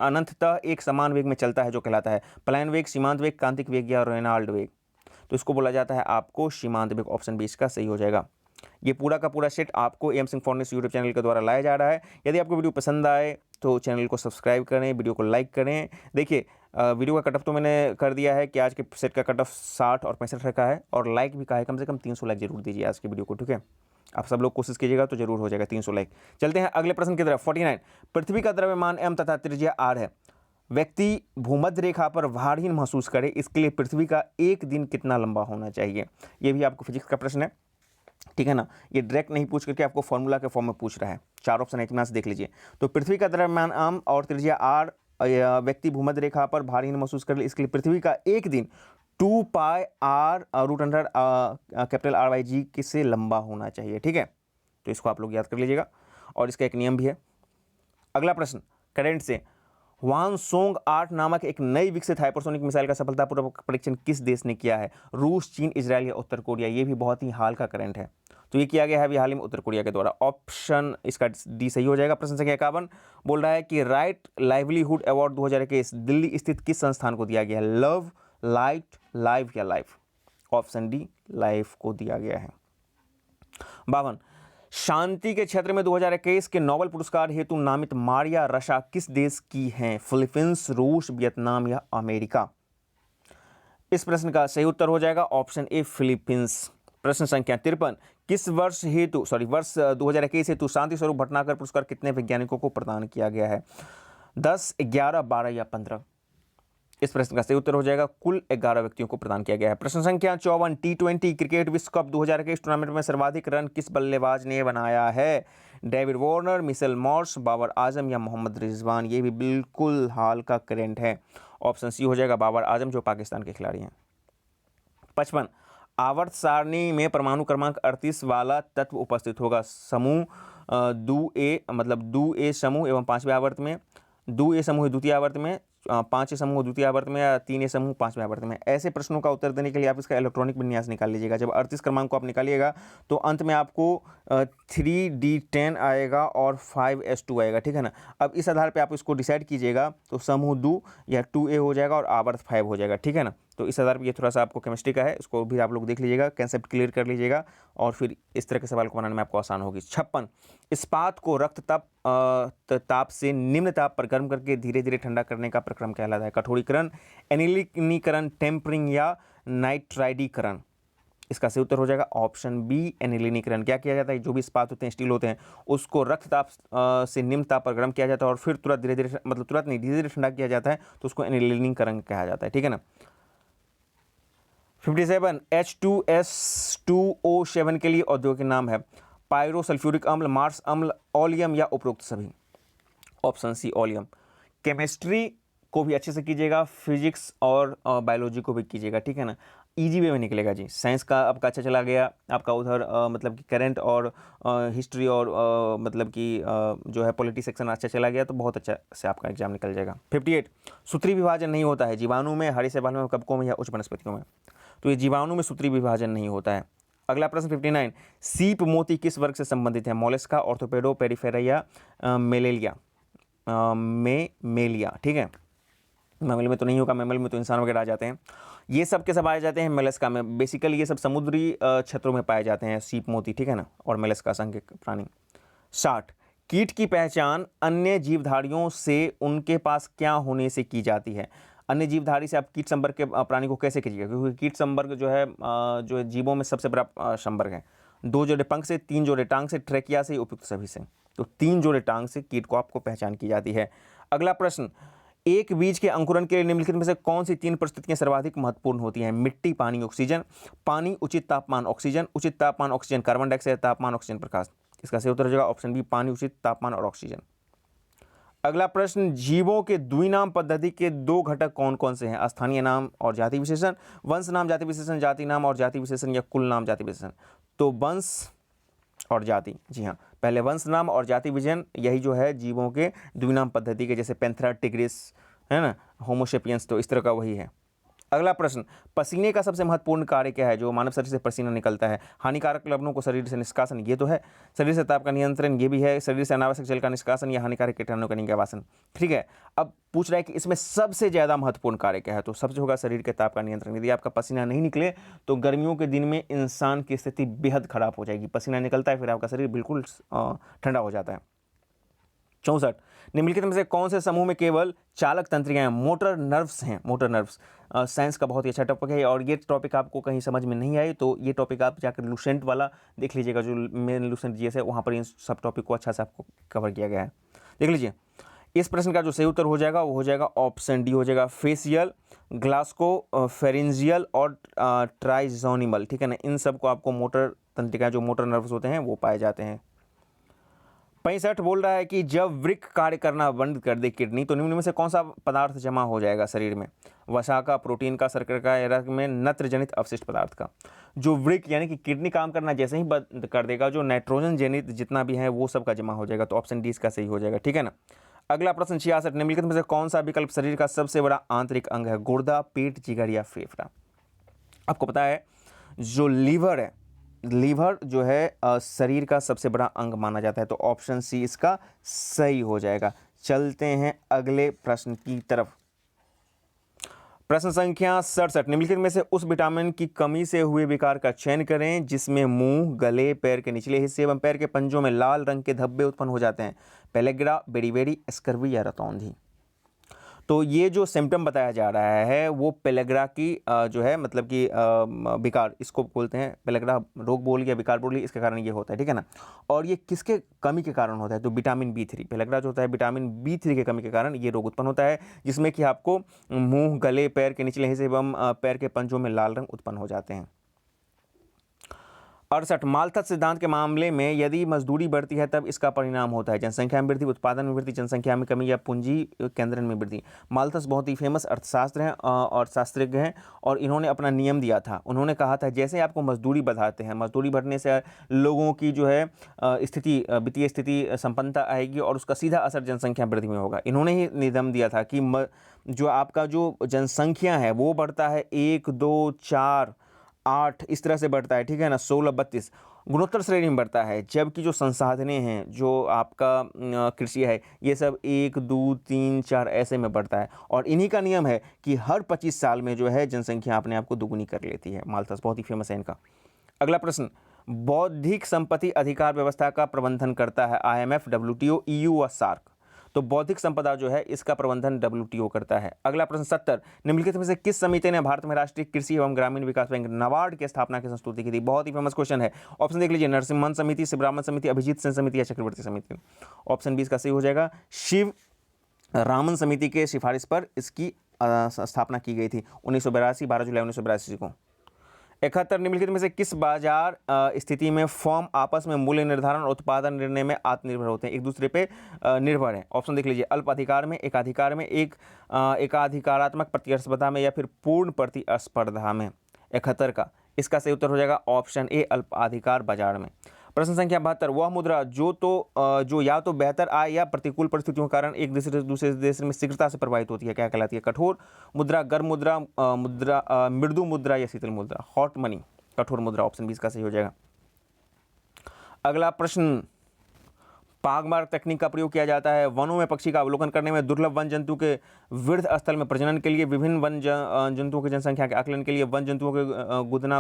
अनंततः एक समान वेग में चलता है जो कहलाता है प्लान वेग, सीमांत वेग, क्रांतिक वेग या रेनॉल्ड वेग। तो इसको बोला जाता है आपको सीमांत वेग। ऑप्शन बी इसका सही हो जाएगा। ये पूरा का पूरा सेट आपको एम सिंह फॉर्नेस यूट्यूब चैनल के द्वारा लाया जा रहा है। यदि आपको वीडियो पसंद आए तो चैनल को सब्सक्राइब करें, वीडियो को लाइक करें। देखिए वीडियो का कट ऑफ तो मैंने कर दिया है कि आज के सेट का कट ऑफ 60 और 65 रखा है, और लाइक भी कहा है कम से कम 300 लाइक जरूर दीजिए आज की वीडियो को, ठीक है। आप सब लोग कोशिश कीजिएगा तो जरूर हो जाएगा 300 लाइक। चलते हैं अगले प्रश्न की तरफ। 49, पृथ्वी का द्रव्यमान m तथा त्रिज्या r है, व्यक्ति भूमध्य रेखा पर भारहीन महसूस करे, इसके लिए पृथ्वी का एक दिन कितना लंबा होना चाहिए। ये भी आपको फिजिक्स का प्रश्न है, ठीक है ना। ये डायरेक्ट नहीं पूछ करके आपको फॉर्मूला के फॉर्म में पूछ रहा है। 4 ऑप्शन इतना से देख लीजिए। तो पृथ्वी का द्रव्यमान m और त्रिज्या r, व्यक्ति भूमध्य रेखा पर भारहीन महसूस करे, इसके लिए पृथ्वी का एक दिन 2 pi r root under capital R/G किससे लंबा होना चाहिए, ठीक है। तो इसको आप लोग याद कर लीजिएगा, और इसका एक नियम भी है। अगला प्रश्न करंट से, वानसोंग 8 नामक एक नई विकसित हाइपरसोनिक मिसाइल का सफलतापूर्वक परीक्षण किस देश ने किया है। रूस, चीन, इजराइल या उत्तर कोरिया। ये भी बहुत ही हाल का करंट है, तो ये किया गया है अभी हाल ही में उत्तर कोरिया के द्वारा। ऑप्शन इसका डी सही हो जाएगा। प्रश्न संख्या 51 बोल रहा है कि राइट लाइवलीहुड अवार्ड 2021 दिल्ली स्थित किस संस्थान को दिया गया है। लव, लाइट, लाइव या लाइफ। ऑप्शन डी लाइफ को दिया गया है। 52, शांति के क्षेत्र में 2021 के नोबेल पुरस्कार हेतु नामित मारिया रशा किस देश की हैं। फिलीपींस, रूस, वियतनाम या अमेरिका। इस प्रश्न का सही उत्तर हो जाएगा ऑप्शन ए फिलीपींस। प्रश्न संख्या 53, किस वर्ष 2021 हेतु शांति स्वरूप भटनागर पुरस्कार कितने वैज्ञानिकों को प्रदान किया गया है। 10, 11, 12 या 15। इस प्रश्न का सही उत्तर हो जाएगा कुल 11 व्यक्तियों को प्रदान किया गया है। प्रश्न संख्या 54, T20 क्रिकेट विश्व कप 2021 टूर्नामेंट में सर्वाधिक रन किस बल्लेबाज ने बनाया है। David Warner, Mitchell Marsh, Babar Azam या मोहम्मद रिजवान। ये भी बिल्कुल हाल का करंट है। ऑप्शन सी हो जाएगा बाबर आजम, जो पाकिस्तान के खिलाड़ी हैं। 55, आवर्त सारणी में परमाणु क्रमांक 38 वाला तत्व उपस्थित होगा। समूह 2A मतलब 2A समूह एवं 5वें आवर्त में, 2A समूह द्वितीय आवर्त में, 5 समूह द्वितीय आवर्त में, या 3A समूह 5वें आवर्त में। ऐसे प्रश्नों का उत्तर देने के लिए आप इसका इलेक्ट्रॉनिक विन्यास निकाल लीजिएगा। जब 38 क्रमांक को आप निकालिएगा तो अंत में आपको 3D10 आएगा और 5S2 आएगा, ठीक है ना। अब इस आधार पे आप इसको डिसाइड कीजिएगा, तो समूह 2 या 2A हो जाएगा और आवर्त 5 हो जाएगा, ठीक है ना। तो इस आधार पर ये थोड़ा सा आपको केमिस्ट्री का है, इसको भी आप लोग देख लीजिएगा, कंसेप्ट क्लियर कर लीजिएगा, और फिर इस तरह के सवाल को बनाने में आपको आसान होगी। 56, इस्पात को रक्त ताप से निम्न ताप पर गर्म करके धीरे धीरे ठंडा करने का प्रक्रम कहलाता है। कठोरीकरण, एनिलीनीकरण, टेम्परिंग या नाइट्राइडीकरण। इसका सही उत्तर हो जाएगा ऑप्शन बी एनिलीनीकरण। क्या किया जाता है, जो भी इस्पात होते हैं, स्टील होते हैं, उसको रक्त ताप से निम्न ताप पर गर्म किया जाता है और फिर तुरंत धीरे धीरे, मतलब तुरंत नहीं, धीरे धीरे ठंडा किया जाता है, तो उसको एनिलीनीकरण कहा जाता है, ठीक है ना। 57, H2S2O7 के लिए औद्योगिक नाम है। पायरो सल्फ्यूरिक अम्ल, मार्स अम्ल, ओलियम या उपरोक्त सभी। Option C oleum. केमिस्ट्री को भी अच्छे से कीजिएगा, फिजिक्स और बायोलॉजी को भी कीजिएगा, ठीक है ना। इजी वे में निकलेगा जी। साइंस का आपका अच्छा चला गया, आपका उधर मतलब कि करंट और हिस्ट्री और मतलब कि जो है पॉलिटी सेक्शन अच्छा चला गया, तो बहुत अच्छा से आपका एग्जाम निकल जाएगा। 58, सूत्री विभाजन नहीं होता है जीवाणु में, हरी शैवालों में, कवकों में या उच्च वनस्पतियों में। तो ये जीवाणु में सूत्री विभाजन नहीं होता है। अगला प्रश्न 59, सीप मोती किस वर्ग से संबंधित है। मोलस्का, ऑर्थोपेडो, पेरिफेरा या मेलेलिया। मेलिया, ठीक है। मैमल में तो नहीं होगा, मैमल में तो इंसान वगैरह आ जाते हैं। ये सब के सब आ जाते हैं मेलस्का में। बेसिकली ये सब समुद्री क्षेत्रों में पाए जाते हैं, सीप मोती, ठीक है ना, और मेलस्का संघ के प्राणी। 60, कीट की पहचान अन्य जीवधारियों से उनके पास क्या होने से की जाती है। अन्य जीवधारी से आप कीट संपर्क के प्राणी को कैसे कीजिएगा, क्योंकि कीट संपर्क जो है जीवों में सबसे बड़ा संपर्क है। 2 जोड़े पंख से, 3 जोड़े टांग से, ट्रेकिया से, उपयुक्त सभी से। तो 3 जोड़े टांग से कीट को आपको पहचान की जाती है। अगला प्रश्न, एक बीज के अंकुरण के लिए निम्नलिखित में से कौन सी 3 परिस्थितियां सर्वाधिक महत्वपूर्ण होती हैं। मिट्टी, पानी, ऑक्सीजन। पानी, उचित तापमान, ऑक्सीजन। उचित तापमान, ऑक्सीजन, कार्बन डाइऑक्साइड, तापमान, ऑक्सीजन, प्रकाश। इसका सही उत्तर हो जाएगा ऑप्शन बी, पानी, उचित तापमान और ऑक्सीजन। अगला प्रश्न, जीवों के द्विनाम पद्धति के 2 घटक कौन कौन से हैं। स्थानीय नाम और जाति विशेषण, वंश नाम जाति विशेषण, जाति नाम और जाति विशेषण, या कुल नाम जाति विशेषण। तो वंश और जाति, जी हाँ। पहले वंश नाम और जाति विजन, यही जो है जीवों के द्विनाम पद्धति के, जैसे पैंथेरा टिग्रिस है ना, होमोसेपियंस, तो इस तरह का वही है। अगला प्रश्न, पसीने का सबसे महत्वपूर्ण कार्य क्या है? जो मानव शरीर से पसीना निकलता है। हानिकारक लवणों को शरीर से निष्कासन, ये तो है। शरीर से ताप का नियंत्रण, ये भी है। शरीर से अनावश्यक जल का निष्कासन या हानिकारक कीटाणुओं का निकासन। ठीक है, अब पूछ रहा है कि इसमें सबसे ज़्यादा महत्वपूर्ण कार्य क्या है? तो सबसे होगा शरीर के ताप का नियंत्रण। यदि आपका पसीना नहीं निकले तो गर्मियों के दिन में इंसान की स्थिति बेहद खराब हो जाएगी। पसीना निकलता है फिर आपका शरीर बिल्कुल ठंडा हो जाता है। 64, निम्नलिखित में से कौन से समूह में केवल चालक तंत्रिकाएं हैं? मोटर नर्व्स हैं। मोटर नर्व्स साइंस का बहुत ही अच्छा टॉपिक है, और ये टॉपिक आपको कहीं समझ में नहीं आए तो ये टॉपिक आप जाकर लूसेंट वाला देख लीजिएगा, जो मेन लूसेंट जीएस है, वहाँ पर इन सब टॉपिक को अच्छा से आपको कवर किया गया है, देख लीजिए। इस प्रश्न का जो सही उत्तर हो जाएगा वो हो जाएगा ऑप्शन डी हो जाएगा, फेसियल, ग्लास्को फेरेंजियल और ट्राइजोनिमल। ठीक है ना, इन सब को आपको मोटर तंत्रिकाएं, जो मोटर नर्व्स होते हैं, वो पाए जाते हैं। 65 बोल रहा है कि जब वृक्क कार्य करना बंद कर दे किडनी, तो निम्न में से कौन सा पदार्थ जमा हो जाएगा शरीर में? वसा का, प्रोटीन का, शर्करा का, या रक्त में नत्र जनित अवशिष्ट पदार्थ का? जो वृक्क यानी कि किडनी काम करना जैसे ही बंद कर देगा, जो नाइट्रोजन जनित जितना भी है वो सब का जमा हो जाएगा। तो ऑप्शन डी इसका सही हो जाएगा। ठीक है ना। अगला प्रश्न 66, निम्नलिखित में से कौन सा विकल्प शरीर का सबसे बड़ा आंतरिक अंग है? गुर्दा, पेट, जिगर या फेफड़ा? आपको पता है जो लीवर है, लीवर जो है शरीर का सबसे बड़ा अंग माना जाता है, तो ऑप्शन सी इसका सही हो जाएगा। चलते हैं अगले प्रश्न की तरफ। प्रश्न संख्या 67, निम्नलिखित में से उस विटामिन की कमी से हुए विकार का चयन करें जिसमें मुंह, गले, पैर के निचले हिस्से एवं पैर के पंजों में लाल रंग के धब्बे उत्पन्न हो जाते हैं। पेलेग्रा, बेरीबेरी, स्कर्वी या रतौंधी? तो ये जो सिम्टम बताया जा रहा है वो पेलेग्रा की जो है मतलब कि विकार, इसको बोलते हैं पेलेग्रा रोग बोल या विकार बोल, इसके कारण ये होता है। ठीक है ना। और ये किसके कमी के कारण होता है? तो विटामिन B3, पेलेग्रा जो होता है विटामिन B3 के कमी के कारण ये रोग उत्पन्न होता है, जिसमें कि आपको मुंह, गले, पैर के निचले हिस्से एवं पैर के पंजों में लाल रंग उत्पन्न हो जाते हैं। 68, माल्थस सिद्धांत के मामले में यदि मजदूरी बढ़ती है तब इसका परिणाम होता है जनसंख्या में वृद्धि, उत्पादन में वृद्धि, जनसंख्या में कमी या पूंजी केंद्रण में वृद्धि। माल्थस बहुत ही फेमस अर्थशास्त्र हैं और शास्त्रज्ञ हैं, और इन्होंने अपना नियम दिया था। उन्होंने कहा था जैसे आपको मजदूरी बढ़ाते हैं, मजदूरी बढ़ने से लोगों की जो है स्थिति, वित्तीय स्थिति, संपन्नता आएगी और उसका सीधा असर जनसंख्या वृद्धि में होगा। इन्होंने ही नियम दिया था कि जो आपका जो जनसंख्या है वो बढ़ता है 1, 2, 4, 8 इस तरह से बढ़ता है। ठीक है ना, 16, 32 गुणोत्तर श्रेणी में बढ़ता है, जबकि जो संसाधने हैं, जो आपका कृषि है, ये सब 1, 2, 3, 4 ऐसे में बढ़ता है। और इन्हीं का नियम है कि हर 25 साल में जो है जनसंख्या अपने आप को दुगुनी कर लेती है। माल्थस बहुत ही फेमस है इनका। अगला प्रश्न, बौद्धिक संपत्ति अधिकार व्यवस्था का प्रबंधन करता है IMF, WTO, EU व सार्क? तो बौद्धिक संपदा जो है इसका प्रबंधन WTO करता है। अगला प्रश्न 70, निम्नलिखित में से किस समिति ने भारत में राष्ट्रीय कृषि एवं ग्रामीण विकास बैंक नाबार्ड की स्थापना की संस्तुति की थी? बहुत ही फेमस क्वेश्चन है। ऑप्शन देख लीजिए, नरसिम्हन समिति, शिवरामन समिति, अभिजीत सेन समिति या चक्रवर्ती समिति? ऑप्शन बी इसका सही हो जाएगा। शिव रामन समिति के सिफारिश पर इसकी स्थापना की गई थी 1982, 12 जुलाई 1982 को। 71, निम्नलिखित में से किस बाजार स्थिति में फर्म आपस में मूल्य निर्धारण और उत्पादन निर्णय में आत्मनिर्भर होते हैं, एक दूसरे पे निर्भर है? ऑप्शन देख लीजिए, अल्प अधिकार में, एकाधिकार में, एकाधिकारात्मक प्रतिस्पर्धा में या फिर पूर्ण प्रतिस्पर्धा में? 71 का इसका सही उत्तर हो जाएगा ऑप्शन ए, अल्प अधिकार बाजार में। प्रश्न संख्या 72, वह मुद्रा जो या तो बेहतर आय या प्रतिकूल परिस्थितियों के कारण एक दूसरे देश में शीघ्रता से प्रभावित होती है, क्या कहलाती है? कठोर मुद्रा, गर्म मुद्रा, मृदु मुद्रा या शीतल मुद्रा? हॉट मनी, कठोर मुद्रा, ऑप्शन बी इसका सही हो जाएगा। अगला प्रश्न, पागमार्ग तकनीक का प्रयोग किया जाता है वनों में पक्षी का अवलोकन करने में, दुर्लभ वन जंतु के वृहद स्थल में प्रजनन के लिए, विभिन्न वन जंतुओं की जनसंख्या के आकलन के लिए, वन जंतुओं के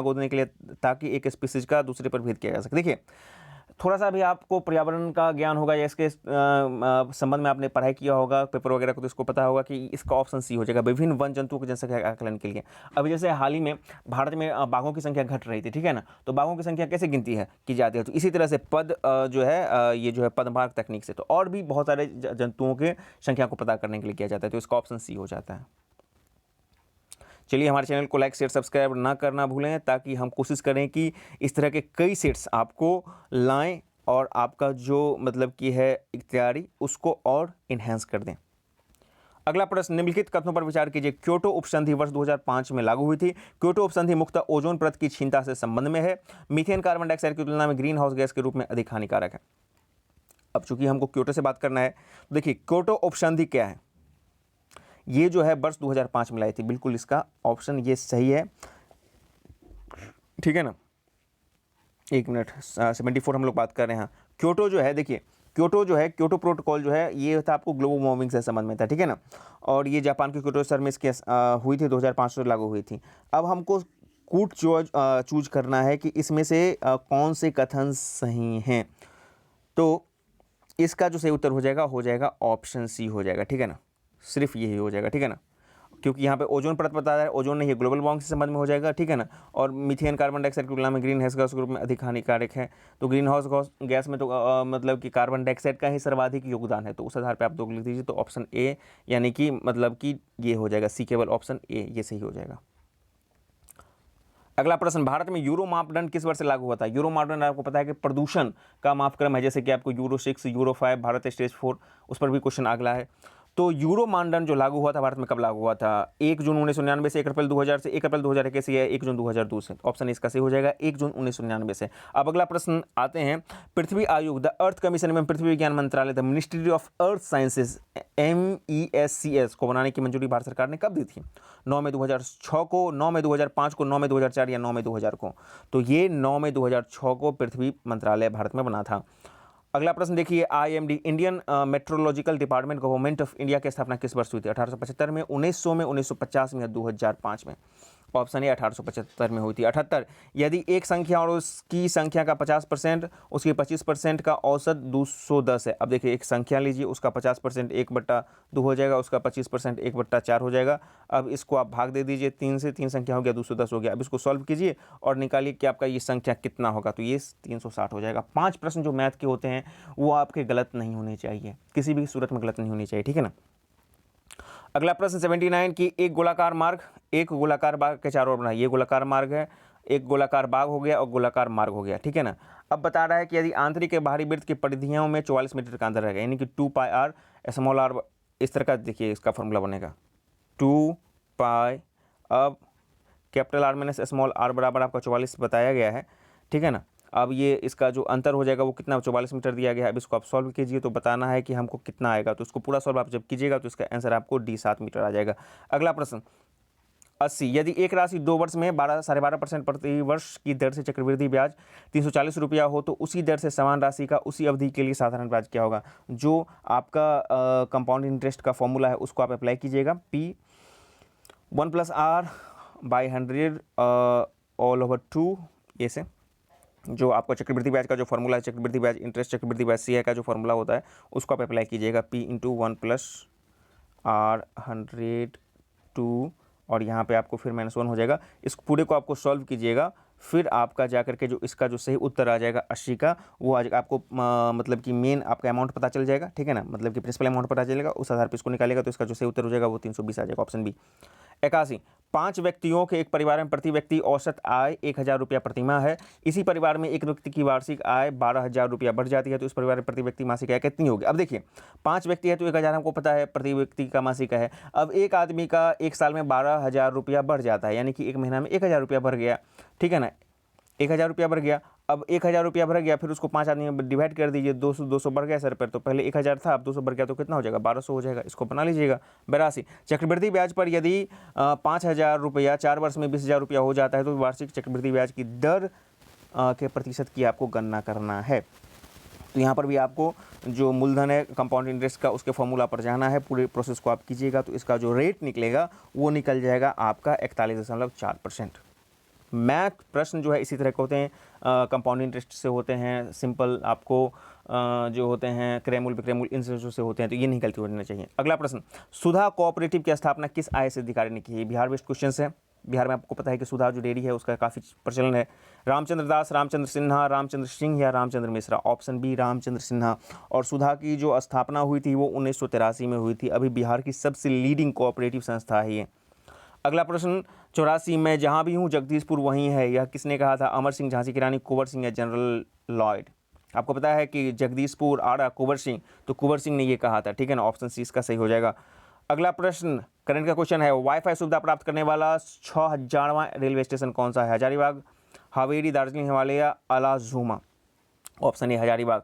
गोदने के लिए, ताकि एक स्पीसीज का दूसरे पर भेद किया जा सके। देखिए, थोड़ा सा भी आपको पर्यावरण का ज्ञान होगा या इसके संबंध में आपने पढ़ाई किया होगा पेपर वगैरह को, तो इसको पता होगा कि इसका ऑप्शन सी हो जाएगा, विभिन्न वन जंतुओं की जनसंख्या के आकलन के लिए। अभी जैसे हाल ही में भारत में बाघों की संख्या घट रही थी, ठीक है ना, तो बाघों की संख्या कैसे गिनती है की जाती है? तो इसी तरह से जो है ये जो है पदमार्ग तकनीक से, तो और भी बहुत सारे जंतुओं के संख्या को पता करने के लिए किया जाता है, तो इसका ऑप्शन सी हो जाता है। चलिए, हमारे चैनल को लाइक, शेयर, सब्सक्राइब ना करना भूलें, ताकि हम कोशिश करें कि इस तरह के कई सेट्स आपको लाएं और आपका जो मतलब की है तैयारी उसको और इन्हेंस कर दें। अगला प्रश्न, निम्नलिखित कथनों पर विचार कीजिए। क्योटो उपसंधि वर्ष 2005 में लागू हुई थी। क्योटो उपसंधि मुख्यतः ओजोन परत की क्षीणता से संबंध में है। मीथेन कार्बन डाइऑक्साइड की तुलना में ग्रीन हाउस गैस के रूप में अधिक हानिकारक है। अब चूंकि हमको क्योटो से बात करना है तो देखिए क्योटो उपसंधि क्या है, ये जो है वर्ष 2005 में लाई थी, बिल्कुल इसका ऑप्शन ये सही है, ठीक है ना। एक मिनट, 74 हम लोग बात कर रहे हैं। क्योटो जो है, देखिए क्योटो जो है, क्योटो प्रोटोकॉल जो है ये था आपको ग्लोबल वार्मिंग से संबंध में था, ठीक है ना। और ये जापान के क्योटो शहर में इसकी हुई थी, 2005 से लागू हुई थी। अब हमको कूट चूज करना है कि इसमें से कौन से कथन सही हैं। तो इसका जो सही उत्तर हो जाएगा ऑप्शन सी हो जाएगा, ठीक है ना, सिर्फ यही हो जाएगा, ठीक है ना, क्योंकि यहाँ पे ओजोन परत बता रहा है, ओजोन नहीं है, ग्लोबल वार्मिंग से संबंध में हो जाएगा, ठीक है ना। और मीथेन कार्बन डाइऑक्साइड की तुलना में ग्रीन हाउस गैस ग्रुप में अधिक हानिकारक है, तो ग्रीन हाउस गैस में तो मतलब कि कार्बन डाइऑक्साइड का ही सर्वाधिक योगदान है, तो उस आधार पर आप 2 लिख दीजिए। तो ऑप्शन ए यानी कि मतलब कि ये हो जाएगा सी, केवल ऑप्शन ए ये सही हो जाएगा। अगला प्रश्न, भारत में यूरो मापदंड किस वर्ष से लागू हुआ था? यूरो मापदंड आपको पता है कि प्रदूषण का मापक्रम है, जैसे कि आपको यूरो 6, यूरो 5, भारत स्टेज 4, उस पर भी क्वेश्चन अगला है। तो यूरो मानदंड जो लागू हुआ था भारत में कब लागू हुआ था? 1 जून 1999 से, 1 अप्रैल 2000 से, 1 अप्रैल 2021 से, या 1 जून 2002 से? ऑप्शन इसका सही हो जाएगा 1 जून 1999 से। अब अगला प्रश्न आते हैं, पृथ्वी आयोग द अर्थ कमीशन में पृथ्वी विज्ञान मंत्रालय the ministry of earth sciences MESCS को बनाने की मंजूरी भारत सरकार ने कब दी थी? 9 मई 2006 को, 9 मई 2005 को, 9 मई 2004 या 9 मई 2000 को? तो ये 9 मई 2006 को पृथ्वी मंत्रालय भारत में बना था। अगला प्रश्न देखिए, IMD Indian meteorological department government of India की स्थापना किस वर्ष हुई थी? 1875 में, 1900 में, 1950 में या 2005 में? ऑप्शन ए 1875 में हुई थी। 78, यदि एक संख्या और उसकी संख्या का 50%, उसकी 25% का औसत 210 है। अब देखिए एक संख्या लीजिए, उसका 50% 1/2 हो जाएगा, उसका 25% 1/4 हो जाएगा। अब इसको आप भाग दे दीजिए, 3 से, 3 संख्या हो गया, 210 हो गया। अब इसको सॉल्व कीजिए और निकालिए कि आपका ये संख्या कितना होगा, तो ये 360 हो जाएगा। 5 प्रश्न जो मैथ के होते हैं वो आपके गलत नहीं होने चाहिए, किसी भी सूरत में गलत नहीं होनी चाहिए, ठीक है ना। अगला प्रश्न 79 की एक गोलाकार मार्ग के चारों ओर बना, ये गोलाकार मार्ग है, एक गोलाकार बाग हो गया और गोलाकार मार्ग हो गया, ठीक है ना। अब बता रहा है कि यदि आंतरिक के बाहरी वृत्त की परिधियों में 44 मीटर का अंतर रहेगा, यानी कि 2πr स्मॉल r, इस तरह का देखिए इसका फॉर्मूला बनेगा 2π, अब capital R minus small r बराबर आपका 44 बताया गया है, ठीक है ना। अब ये इसका जो अंतर हो जाएगा वो कितना, 44 मीटर दिया गया है। अब इसको आप सॉल्व कीजिए तो बताना है कि हमको कितना आएगा, तो इसको पूरा सॉल्व आप जब कीजिएगा तो इसका आंसर आपको D 7 मीटर आ जाएगा। अगला प्रश्न 80, यदि एक राशि 2 वर्ष में 12.5% प्रति वर्ष की दर से चक्रवृद्धि ब्याज 340 रुपया हो, तो उसी दर से समान राशि का उसी अवधि के लिए साधारण ब्याज क्या होगा? जो आपका कंपाउंड इंटरेस्ट का फॉर्मूला है उसको आप अप्लाई कीजिएगा, P 1+R/100 ऑल ओवर 2, ये से जो आपका चक्रवृद्धि ब्याज का जो फॉर्मूला है, चक्रवृद्धि ब्याज इंटरेस्ट चक्रवृद्धि ब्याज CI का जो फॉर्मूला होता है उसको आप अप्लाई कीजिएगा, P × 1+R/100 और यहाँ पे आपको फिर -1 हो जाएगा। इस पूरे को आपको सॉल्व कीजिएगा, फिर आपका जा करके जो इसका जो सही उत्तर आ जाएगा 80 का, वो आ जाएगा आपको मतलब कि मेन आपका अमाउंट पता चल जाएगा, ठीक है ना, मतलब कि प्रिंसिपल अमाउंट पता चलेगा, उस आधार पर इसको निकालेगा तो इसका जो सही उत्तर हो जाएगा वो 320 आ जाएगा, ऑप्शन बी। 81, 5 व्यक्तियों के एक परिवार में प्रति व्यक्ति औसत आय 1000 रुपया प्रति माह है। इसी परिवार में एक व्यक्ति की वार्षिक आय 12,000 रुपया बढ़ जाती है, तो इस परिवार में प्रति व्यक्ति मासिक आय कितनी होगी? अब देखिए 5 व्यक्ति है तो 1000 हमको पता है प्रति व्यक्ति का मासिक है। अब एक आदमी का एक साल में 12,000 रुपया बढ़ जाता है, यानी कि एक महीना में 1000 रुपया बढ़ गया, ठीक है ना, 1000 रुपया बढ़ गया। अब 1000 रुपया बढ़ गया, फिर उसको 5 आदमी में डिवाइड कर दीजिए, 200 बढ़ गया सर पर, तो पहले 1000 था, अब 200 बढ़ गया तो कितना हो जाएगा? 1200 हो जाएगा, इसको बना लीजिएगा। 82, चक्रवृद्धि ब्याज पर यदि 5000 रुपया 4 वर्ष में 20,000 रुपया हो जाता है, तो वार्षिक चक्रवृद्धि ब्याज की दर के प्रतिशत की आपको गणना करना है। तो यहाँ पर भी आपको जो मूलधन है कंपाउंड इंटरेस्ट का उसके फॉर्मूला पर जाना है, पूरे प्रोसेस को आप कीजिएगा तो इसका जो रेट निकलेगा वो निकल जाएगा आपका 41.4%। मैथ प्रश्न जो है इसी तरह के होते हैं, कंपाउंड इंटरेस्ट से होते हैं, सिंपल आपको जो होते हैं क्रैमूल विक्रैमूल इन से होते हैं, तो ये नहीं गलती होना चाहिए। अगला प्रश्न, सुधा कोऑपरेटिव की स्थापना किस IAS अधिकारी ने की है? बिहार बेस्ड क्वेश्चन है। बिहार में आपको पता है कि सुधा जो डेयरी है उसका काफ़ी प्रचलन है। रामचंद्र दास, रामचंद्र सिन्हा, रामचंद्र सिंह या रामचंद्र मिश्रा? Option B Ramchandra Sinha. और सुधा की जो स्थापना हुई थी वो 1983 में हुई थी। अभी बिहार की सबसे लीडिंग कोऑपरेटिव संस्था है ये। अगला प्रश्न 84, मैं जहाँ भी हूँ जगदीशपुर वहीं है, यह किसने कहा था? अमर सिंह, झांसी की रानी, कुंवर सिंह या जनरल लॉयड? आपको पता है कि जगदीशपुर आड़ा कुंवर सिंह, तो कुंवर सिंह ने ये कहा था, ठीक है ना, ऑप्शन सी इसका सही हो जाएगा। अगला प्रश्न करंट का क्वेश्चन है, वाईफाई सुविधा प्राप्त करने वाला 6000वां रेलवे स्टेशन कौन सा है? हजारीबाग, हावेरी, दार्जिलिंग, हिमालय, अलाजुमा? Option A Hazaribagh.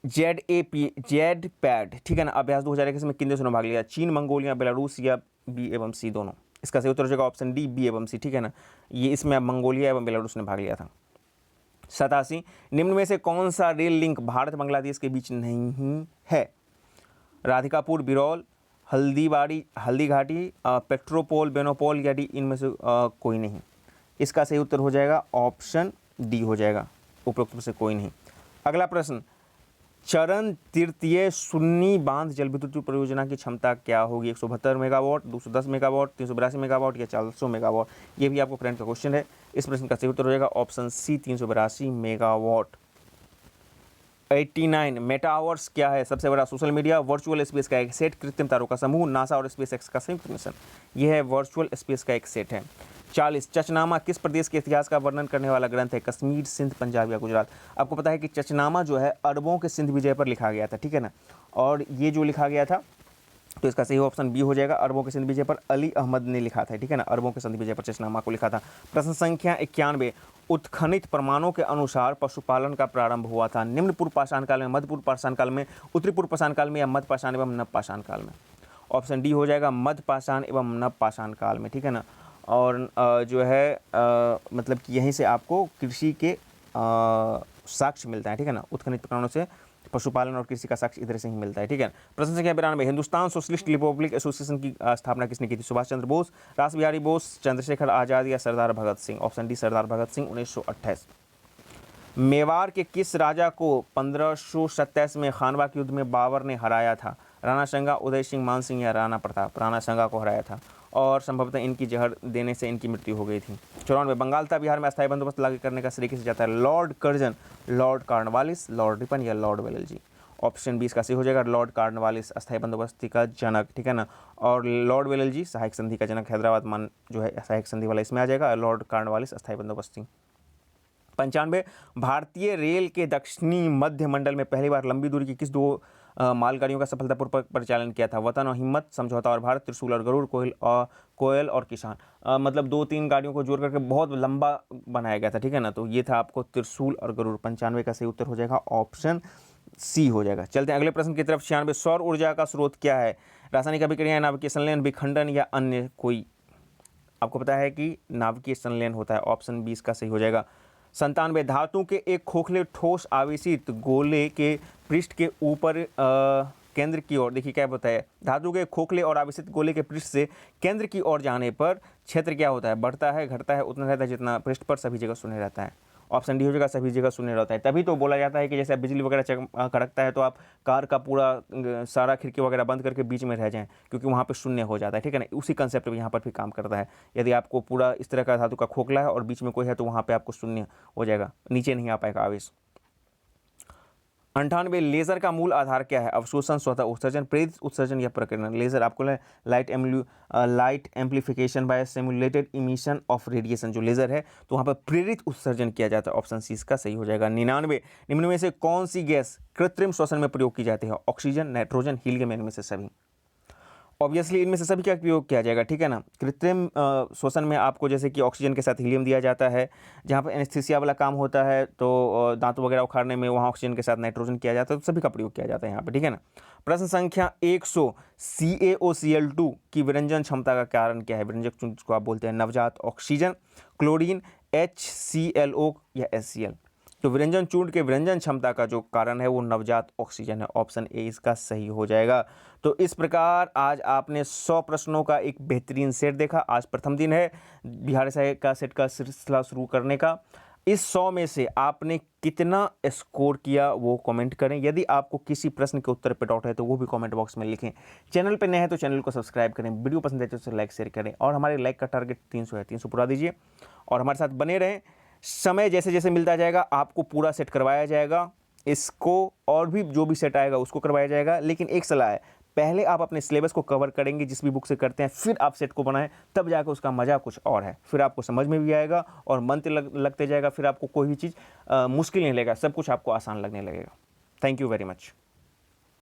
Z pad, ठीक है ना। अभ्यास 2021 में किन देशों ने भाग लिया? चीन, मंगोलिया, बेलारूस या बी एवं सी दोनों। इसका सही उत्तर हो जाएगा ऑप्शन डी, बी एवं सी, ठीक है ना। ये इसमें मंगोलिया एवं बेलारूस ने भाग लिया था। 87, निम्न में से कौन सा रेल लिंक भारत बांग्लादेश के बीच नहीं है? राधिकापुर बिरौल, हल्दीघाटी, पेट्रोपोल बेनोपोल या डी इनमें से कोई नहीं। इसका सही उत्तर हो जाएगा ऑप्शन डी हो जाएगा, उपरोक्त में से कोई नहीं। अगला प्रश्न, चरण तृतीय सुन्नी बांध जल विद्युत परियोजना की क्षमता क्या होगी? 172 मेगावाट, 210 मेगावाट, 382 मेगावाट या 400 मेगावाट? ये भी आपको करंट का क्वेश्चन है। इस प्रश्न का सही उत्तर हो जाएगा ऑप्शन सी, 382 मेगावाट। 89, मेटावर्स क्या है? सबसे बड़ा सोशल मीडिया, वर्चुअल स्पेस का एक सेट, कृत्रिम तारों का समूह, नासा और स्पेस एक्स का संयुक्त मिशन। यह है वर्चुअल स्पेस का एक सेट है। 40, चचनामा किस प्रदेश के इतिहास का वर्णन करने वाला ग्रंथ है? कश्मीर, सिंध, पंजाब या गुजरात? आपको पता है कि चचनामा जो है अरबों के सिंध विजय पर लिखा गया था, ठीक है ना। और ये जो लिखा गया था, तो इसका सही ऑप्शन बी हो जाएगा, अरबों के सिंध विजय पर अली अहमद ने लिखा था, ठीक है ना। अरबों के सिंध विजय पर चचनामा को लिखा था। प्रश्न संख्या 91, उत्खनित प्रमाणों के अनुसार पशुपालन का प्रारंभ हुआ था? निम्न पूर्व पाषाण काल में, मध्य पूर्व पाषाण काल में, उत्तरी पूर्व पाषाण काल में या मध्य पाषाण एवं नव पाषाण काल में? ऑप्शन डी हो जाएगा मध्य पाषाण एवं नव पाषाण काल में, ठीक है ना। और जो है मतलब कि यहीं से आपको कृषि के साक्ष्य मिलता है, ठीक है ना। उत्खनित प्रमाणों से पशुपालन और कृषि का साक्ष्य इधर से ही मिलता है, ठीक है। प्रश्न संख्या 92, हिंदुस्तान सोशलिस्ट रिपब्लिक एसोसिएशन की स्थापना किसने की थी? सुभाष चंद्र बोस, रास बिहारी बोस, चंद्रशेखर आजाद या सरदार भगत सिंह? ऑप्शन डी सरदार भगत सिंह, 1928। मेवाड़ के किस राजा को 1527 में खानवा के युद्ध में बाबर ने हराया था? राणा सांगा, उदय सिंह, मान सिंह या राणा प्रताप? राणा सांगा को हराया था और संभवतः इनकी जहर देने से इनकी मृत्यु हो गई थी। 94, बंगाल तथा बिहार में अस्थायी बंदोबस्त लागू करने का श्रेय किसे जाता है? Lord Curzon, Lord Cornwallis, Lord Ripon या लॉर्ड वेलेस्ली? ऑप्शन 20 का सही हो जाएगा लॉर्ड कॉर्नवालिस, अस्थायी बंदोबस्ती का जनक, ठीक है ना। और लॉर्ड वेलेस्ली सहायक संधि का जनक, हैदराबाद मान जो है सहायक संधि वाला इसमें आ जाएगा। लॉर्ड कॉर्नवालिस अस्थायी बंदोबस्ती। 95, भारतीय रेल के दक्षिणी मध्य मंडल में पहली बार लंबी दूरी की किस दो मालगाड़ियों का सफलतापूर्वक परिचालन किया था? वतन और हिम्मत, समझौता और भारत, त्रिशूल और गरुड़, कोयल और किसान? मतलब 2-3 गाड़ियों को जोड़ करके बहुत लंबा बनाया गया था, ठीक है ना। तो ये था आपको त्रिशूल और गरुड़। 95 का सही उत्तर हो जाएगा ऑप्शन सी हो जाएगा। चलते हैं अगले प्रश्न की तरफ। 96, सौर ऊर्जा का स्रोत क्या है? रासायनिक अभिक्रिया, नाभिकीय संलयन, विखंडन या अन्य कोई? आपको पता है कि नाभिकीय संलयन होता है, ऑप्शन 20 का सही हो जाएगा। 97, धातु के एक खोखले ठोस आवेशित गोले के पृष्ठ के ऊपर केंद्र की ओर, देखिए क्या बताया, धातु के खोखले और आवेशित गोले के पृष्ठ से केंद्र की ओर जाने पर क्षेत्र क्या होता है? बढ़ता है, घटता है, उतना रहता है जितना पृष्ठ पर सभी जगह शून्य रहता है। ऑप्शन डी हो जाएगा, सभी जगह शून्य रहता है। तभी तो बोला जाता है कि जैसे बिजली वगैरह कड़कता है तो आप कार का पूरा सारा खिड़की वगैरह बंद करके बीच में रह जाएं, क्योंकि वहाँ पे शून्य हो जाता है, ठीक है ना। उसी कंसेप्ट में यहाँ पर भी काम करता है। यदि आपको पूरा इस तरह का धातु का खोखला है और बीच में कोई है तो वहाँ पे आपको शून्य हो जाएगा, नीचे नहीं आ पाएगा आवेश। 98, लेजर का मूल आधार क्या है? अवशोषण, स्वतः उत्सर्जन, प्रेरित उत्सर्जन या प्रकीर्णन? लेजर आपको light amplification by simulated emission of radiation, जो लेजर है तो वहाँ पर प्रेरित उत्सर्जन किया जाता है। ऑप्शन सी इसका सही हो जाएगा। 99, निम्न में से कौन सी गैस कृत्रिम श्वसन में प्रयोग की जाती है? ऑक्सीजन, नाइट्रोजन, हीलियम, इनमें से सभी? ऑब्वियसली इनमें से सभी का उपयोग किया जाएगा, ठीक है ना। कृत्रिम श्वसन में आपको जैसे कि ऑक्सीजन के साथ हीलियम दिया जाता है, जहाँ पर एनेस्थीसिया वाला काम होता है तो दांत वगैरह उखाड़ने में वहाँ ऑक्सीजन के साथ नाइट्रोजन किया जाता है, तो सभी का प्रयोग किया जाता है यहाँ पे, ठीक है ना। प्रश्न संख्या 100, CaO-Cl2 की विरंजन क्षमता का कारण क्या है? विरंजक चूर्ण जिसको आप बोलते हैं, नवजात ऑक्सीजन, क्लोरीन, HClO या HCl? तो विरंजन चूर्ण के विरंजन क्षमता का जो कारण है वो नवजात ऑक्सीजन है। ऑप्शन ए इसका सही हो जाएगा। तो इस प्रकार आज आपने 100 प्रश्नों का एक बेहतरीन सेट देखा। आज प्रथम दिन है बिहार साहित्य का सेट का सिलसिला शुरू करने का। इस 100 में से आपने कितना स्कोर किया वो कमेंट करें। यदि आपको किसी प्रश्न के उत्तर पे डाउट है तो वो भी कमेंट बॉक्स में लिखें। चैनल पे नए हैं तो चैनल को सब्सक्राइब करें, वीडियो पसंद है तो लाइक शेयर करें, और हमारे लाइक का टारगेट 300 है, 300 पूरा दीजिए और हमारे साथ बने रहें। समय जैसे जैसे मिलता जाएगा आपको पूरा सेट करवाया जाएगा, इसको और भी जो भी सेट आएगा उसको करवाया जाएगा। लेकिन एक सलाह है, पहले आप अपने सिलेबस को कवर करेंगे जिस भी बुक से करते हैं, फिर आप सेट को बनाएं, तब जाकर उसका मज़ा कुछ और है। फिर आपको समझ में भी आएगा और मन लगते जाएगा, फिर आपको कोई भी चीज़ मुश्किल नहीं लगेगा, सब कुछ आपको आसान लगने लगेगा। Thank you very much.